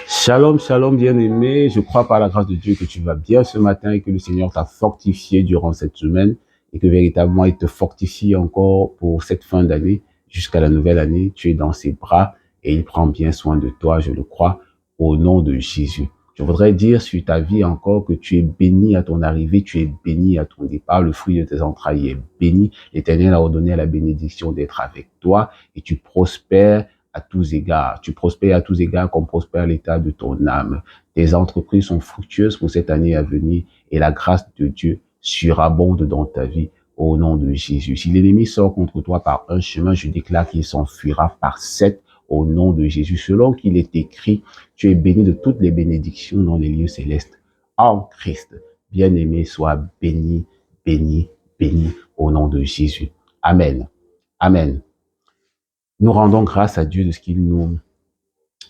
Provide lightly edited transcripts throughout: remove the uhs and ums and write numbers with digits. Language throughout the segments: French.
Shalom, shalom, bien-aimé. Je crois par la grâce de Dieu que tu vas bien ce matin et que le Seigneur t'a fortifié durant cette semaine et que véritablement il te fortifie encore pour cette fin d'année jusqu'à la nouvelle année. Tu es dans ses bras et il prend bien soin de toi, je le crois, au nom de Jésus. Je voudrais dire sur ta vie encore que tu es béni à ton arrivée, tu es béni à ton départ, le fruit de tes entrailles est béni. L'Éternel a ordonné à la bénédiction d'être avec toi et tu prospères à tous égards. Tu prospères à tous égards comme prospère l'état de ton âme. Tes entreprises sont fructueuses pour cette année à venir et la grâce de Dieu surabonde dans ta vie au nom de Jésus. Si l'ennemi sort contre toi par un chemin, je déclare qu'il s'enfuira par sept au nom de Jésus. Selon qu'il est écrit, tu es béni de toutes les bénédictions dans les lieux célestes. En Christ, bien-aimé, sois béni, béni, béni au nom de Jésus. Amen. Amen. Nous rendons grâce à Dieu de ce qu'il nous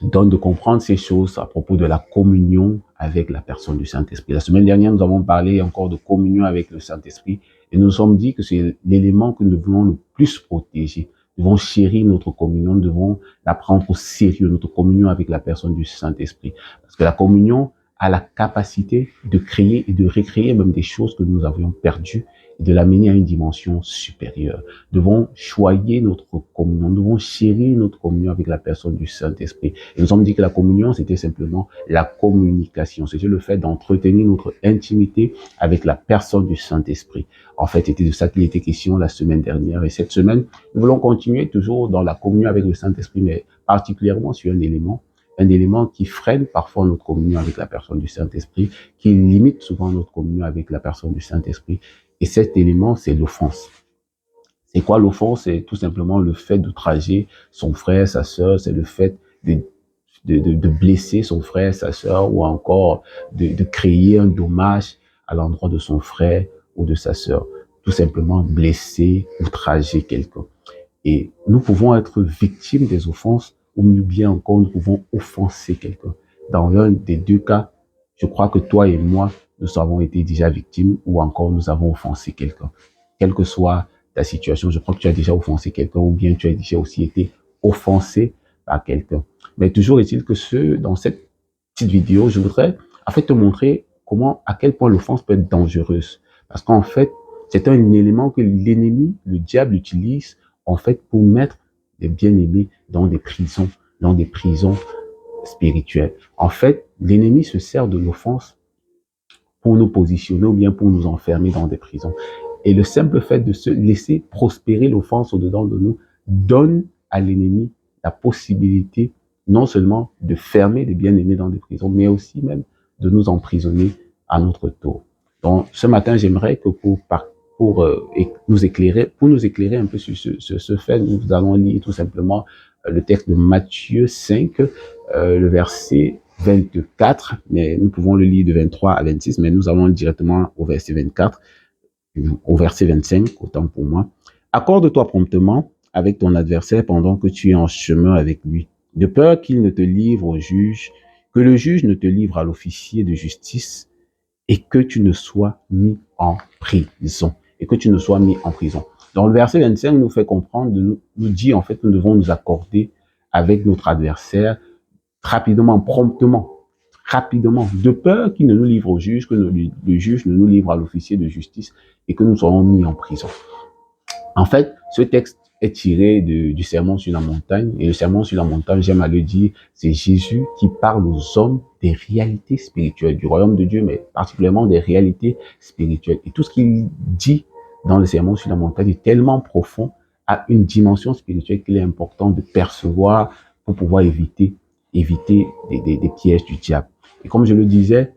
donne de comprendre ces choses à propos de la communion avec la personne du Saint-Esprit. La semaine dernière, nous avons parlé encore de communion avec le Saint-Esprit et nous nous sommes dit que c'est l'élément que nous voulons le plus protéger. Nous devons chérir notre communion, nous devons la prendre au sérieux, notre communion avec la personne du Saint-Esprit. Parce que la communion a la capacité de créer et de recréer même des choses que nous avions perdues et de l'amener à une dimension supérieure. Nous devons choyer notre communion, nous devons chérir notre communion avec la personne du Saint-Esprit. Et nous avons dit que la communion, c'était simplement la communication. C'était le fait d'entretenir notre intimité avec la personne du Saint-Esprit. En fait, c'était de ça qu'il était question la semaine dernière. Et cette semaine, nous voulons continuer toujours dans la communion avec le Saint-Esprit, mais particulièrement sur un élément qui freine parfois notre communion avec la personne du Saint-Esprit, qui limite souvent notre communion avec la personne du Saint-Esprit. Et cet élément, c'est l'offense. C'est quoi l'offense? C'est tout simplement le fait d'outrager son frère, sa sœur, c'est le fait de blesser son frère, sa sœur, ou encore de créer un dommage à l'endroit de son frère ou de sa sœur. Tout simplement blesser, outrager quelqu'un. Et nous pouvons être victimes des offenses, ou bien encore nous pouvons offenser quelqu'un. Dans l'un des deux cas, je crois que toi et moi, nous avons été déjà victimes, ou encore nous avons offensé quelqu'un. Quelle que soit ta situation, je crois que tu as déjà offensé quelqu'un, ou bien tu as déjà aussi été offensé par quelqu'un. Mais toujours est-il que dans cette petite vidéo, je voudrais en fait te montrer à quel point l'offense peut être dangereuse. Parce qu'en fait, c'est un élément que l'ennemi, le diable utilise en fait pour mettre les bien-aimés dans des prisons spirituelles. En fait, l'ennemi se sert de l'offense pour nous positionner ou bien pour nous enfermer dans des prisons. Et le simple fait de se laisser prospérer l'offense au-dedans de nous donne à l'ennemi la possibilité non seulement de fermer des bien-aimés dans des prisons, mais aussi même de nous emprisonner à notre tour. Donc, ce matin, j'aimerais que pour nous éclairer un peu sur ce fait, nous allons lire tout simplement le texte de Matthieu 5, le verset 24, mais nous pouvons le lire de 23 à 26, mais nous allons directement au verset 24, au verset 25, autant pour moi. Accorde-toi promptement avec ton adversaire pendant que tu es en chemin avec lui, de peur qu'il ne te livre au juge, que le juge ne te livre à l'officier de justice et que tu ne sois mis en prison. Donc le verset 25 nous fait comprendre, nous dit en fait que nous devons nous accorder avec notre adversaire rapidement, promptement, de peur qu'il ne nous livre au juge, que le juge ne nous livre à l'officier de justice et que nous soyons mis en prison. En fait, ce texte est tiré du Sermon sur la montagne. Et le Sermon sur la montagne, j'aime à le dire, c'est Jésus qui parle aux hommes des réalités spirituelles du royaume de Dieu, mais particulièrement des réalités spirituelles. Et tout ce qu'il dit dans le Sermon sur la montagne est tellement profond, à une dimension spirituelle qu'il est important de percevoir pour pouvoir éviter des pièges du diable. Et comme je le disais,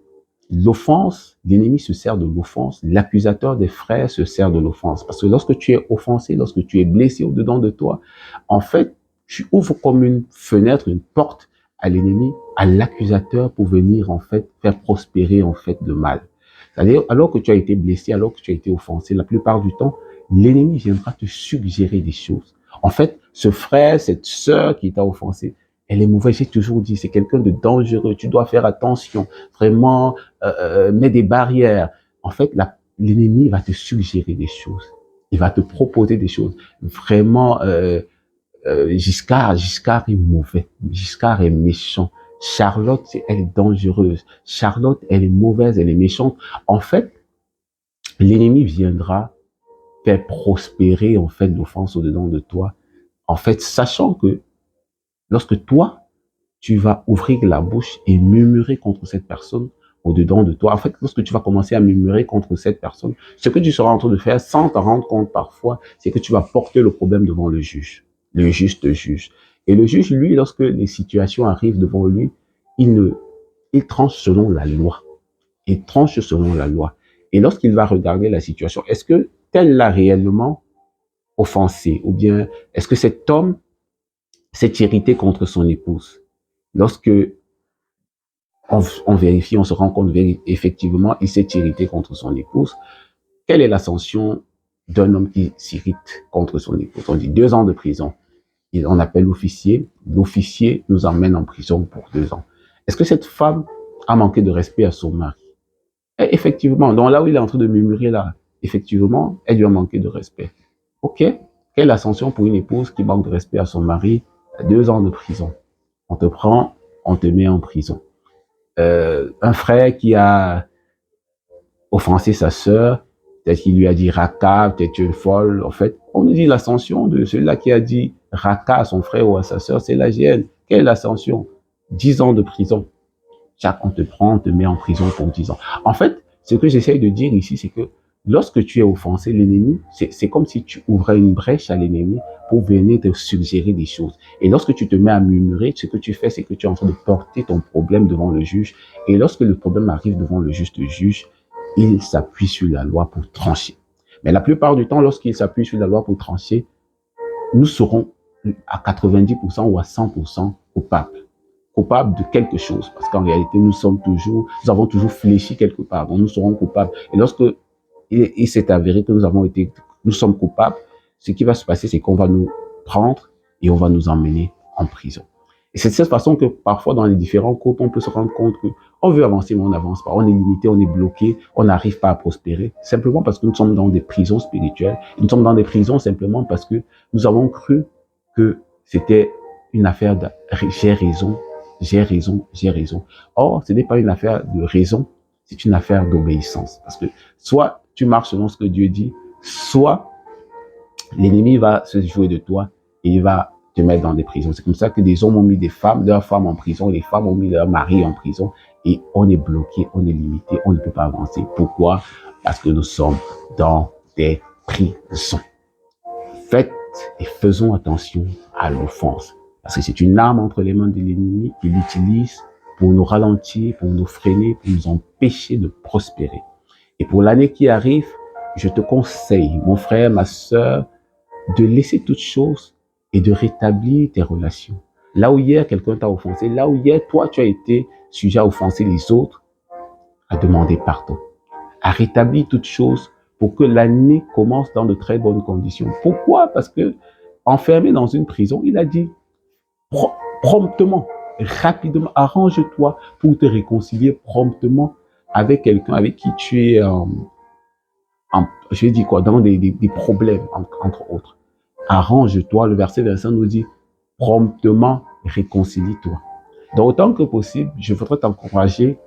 l'offense, l'ennemi se sert de l'offense, l'accusateur des frères se sert de l'offense. Parce que lorsque tu es offensé, lorsque tu es blessé au-dedans de toi, en fait, tu ouvres comme une fenêtre, une porte à l'ennemi, à l'accusateur pour venir en fait faire prospérer en fait le mal. C'est-à-dire, alors que tu as été blessé, alors que tu as été offensé, la plupart du temps, l'ennemi viendra te suggérer des choses. En fait, ce frère, cette sœur qui t'a offensé, elle est mauvaise. J'ai toujours dit, c'est quelqu'un de dangereux. Tu dois faire attention. Vraiment, mets des barrières. En fait, l'ennemi va te suggérer des choses. Il va te proposer des choses. Vraiment, Giscard est mauvais. Giscard est méchant. Charlotte, elle est dangereuse. Charlotte, elle est mauvaise, elle est méchante. En fait, l'ennemi viendra faire prospérer, en fait, l'offense au-dedans de toi. En fait, sachant que lorsque toi, tu vas ouvrir la bouche et murmurer contre cette personne au-dedans de toi. En fait, lorsque tu vas commencer à murmurer contre cette personne, ce que tu seras en train de faire sans t'en rendre compte parfois, c'est que tu vas porter le problème devant le juge. Le juge te juge. Et le juge, lui, lorsque les situations arrivent devant lui, il tranche selon la loi. Il tranche selon la loi. Et lorsqu'il va regarder la situation, est-ce que tel l'a réellement offensé? Ou bien, est-ce que cet homme s'est irrité contre son épouse? Lorsque on vérifie, on se rend compte effectivement, il s'est irrité contre son épouse. Quelle est la sanction d'un homme qui s'irrite contre son épouse? On dit 2 ans de prison. On appelle l'officier. L'officier nous emmène en prison pour 2 ans. Est-ce que cette femme a manqué de respect à son mari? Et effectivement, donc là où il est en train de murmurer là, effectivement, elle lui a manqué de respect. Ok, quelle est la sanction pour une épouse qui manque de respect à son mari? 2 ans de prison. On te prend, on te met en prison. Un frère qui a offensé sa sœur, peut-être qu'il lui a dit raka, peut-être tu es folle. En fait, on nous dit l'ascension de celui-là qui a dit raka à son frère ou à sa sœur, c'est la GN. Quelle est l'ascension? 10 ans de prison. Chaque on te prend, on te met en prison pour 10 ans. En fait, ce que j'essaye de dire ici, c'est que lorsque tu es offensé, l'ennemi, c'est comme si tu ouvrais une brèche à l'ennemi pour venir te suggérer des choses. Et lorsque tu te mets à murmurer, ce que tu fais, c'est que tu es en train de porter ton problème devant le juge. Et lorsque le problème arrive devant le juste juge, il s'appuie sur la loi pour trancher. Mais la plupart du temps, lorsqu'il s'appuie sur la loi pour trancher, nous serons à 90% ou à 100% coupables de quelque chose. Parce qu'en réalité, nous avons toujours fléchi quelque part. Donc, nous serons coupables. Et lorsque il s'est avéré que nous sommes coupables, ce qui va se passer, c'est qu'on va nous prendre et on va nous emmener en prison. Et c'est de cette façon que parfois dans les différents couples, on peut se rendre compte que on veut avancer, mais on n'avance pas. On est limité, on est bloqué, on n'arrive pas à prospérer. Simplement parce que nous sommes dans des prisons spirituelles. Nous sommes dans des prisons simplement parce que nous avons cru que c'était une affaire de j'ai raison, j'ai raison, j'ai raison. Or, ce n'est pas une affaire de raison, c'est une affaire d'obéissance. Parce que soit tu marches selon ce que Dieu dit, soit l'ennemi va se jouer de toi et il va te mettre dans des prisons. C'est comme ça que des hommes ont mis leurs femmes en prison, les femmes ont mis leurs maris en prison et on est bloqué, on est limité, on ne peut pas avancer. Pourquoi? Parce que nous sommes dans des prisons. Faites et faisons attention à l'offense. Parce que c'est une arme entre les mains de l'ennemi qu'il utilise pour nous ralentir, pour nous freiner, pour nous empêcher de prospérer. Et pour l'année qui arrive, je te conseille, mon frère, ma sœur, de laisser toutes choses et de rétablir tes relations. Là où hier, quelqu'un t'a offensé, là où hier, toi, tu as été sujet à offenser les autres, à demander pardon, à rétablir toutes choses pour que l'année commence dans de très bonnes conditions. Pourquoi? Parce que enfermé dans une prison, il a dit promptement, rapidement, arrange-toi pour te réconcilier promptement avec quelqu'un avec qui tu es, je vais dire quoi, dans des problèmes, entre autres. Arrange-toi, le verset 25 nous dit, promptement réconcilie-toi. Donc, autant que possible, je voudrais t'encourager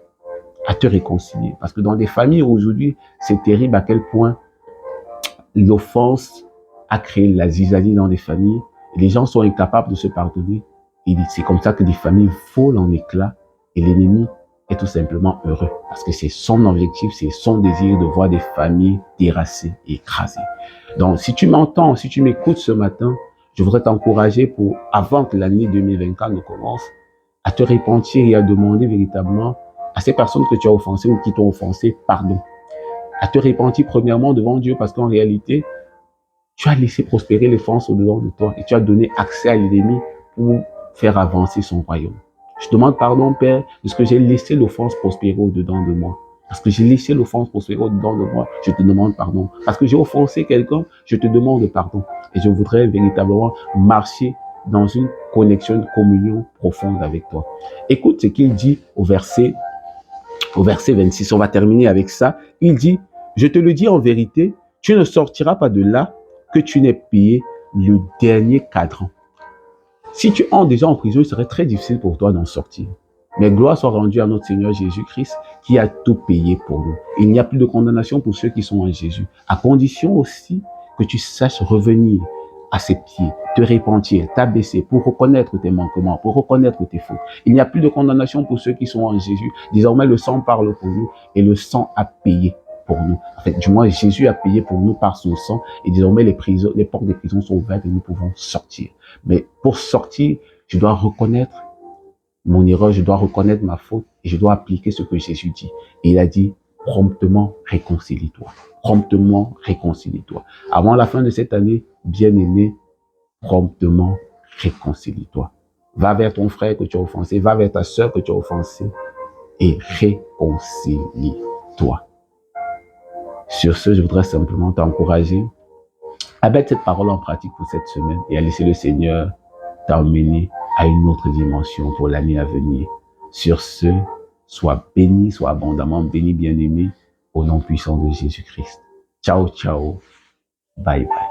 à te réconcilier. Parce que dans des familles aujourd'hui, c'est terrible à quel point l'offense a créé la zizanie dans des familles. Et les gens sont incapables de se pardonner. Et c'est comme ça que des familles volent en éclats et l'ennemi est tout simplement heureux. Parce que c'est son objectif, c'est son désir de voir des familles terrassées et écrasées. Donc, si tu m'entends, si tu m'écoutes ce matin, je voudrais t'encourager pour, avant que l'année 2024 ne commence, à te repentir et à demander véritablement à ces personnes que tu as offensées ou qui t'ont offensé pardon. À te repentir premièrement devant Dieu parce qu'en réalité, tu as laissé prospérer l'offense au-dedans de toi et tu as donné accès à l'ennemi pour faire avancer son royaume. Je demande pardon, Père, parce que j'ai laissé l'offense prospérer au-dedans de moi. Parce que j'ai laissé l'offense prospérer au-dedans de moi, je te demande pardon. Parce que j'ai offensé quelqu'un, je te demande pardon. Et je voudrais véritablement marcher dans une connexion, une communion profonde avec toi. Écoute ce qu'il dit au verset 26. On va terminer avec ça. Il dit, je te le dis en vérité, tu ne sortiras pas de là que tu n'aies payé le dernier cadran. Si tu entres déjà en prison, il serait très difficile pour toi d'en sortir. Mais gloire soit rendue à notre Seigneur Jésus-Christ qui a tout payé pour nous. Il n'y a plus de condamnation pour ceux qui sont en Jésus, à condition aussi que tu saches revenir à ses pieds, te repentir, t'abaisser pour reconnaître tes manquements, pour reconnaître tes fautes. Il n'y a plus de condamnation pour ceux qui sont en Jésus. Désormais, le sang parle pour nous et le sang a payé pour nous. En fait, du moins, Jésus a payé pour nous par son sang et désormais les portes des prisons sont ouvertes et nous pouvons sortir. Mais pour sortir, je dois reconnaître mon erreur, je dois reconnaître ma faute et je dois appliquer ce que Jésus dit. Et il a dit, promptement réconcilie-toi. Promptement réconcilie-toi. Avant la fin de cette année, bien-aimé, promptement réconcilie-toi. Va vers ton frère que tu as offensé, va vers ta sœur que tu as offensé et réconcilie-toi. Sur ce, je voudrais simplement t'encourager à mettre cette parole en pratique pour cette semaine et à laisser le Seigneur t'emmener à une autre dimension pour l'année à venir. Sur ce, sois béni, sois abondamment béni, bien-aimé, au nom puissant de Jésus-Christ. Ciao, ciao. Bye, bye.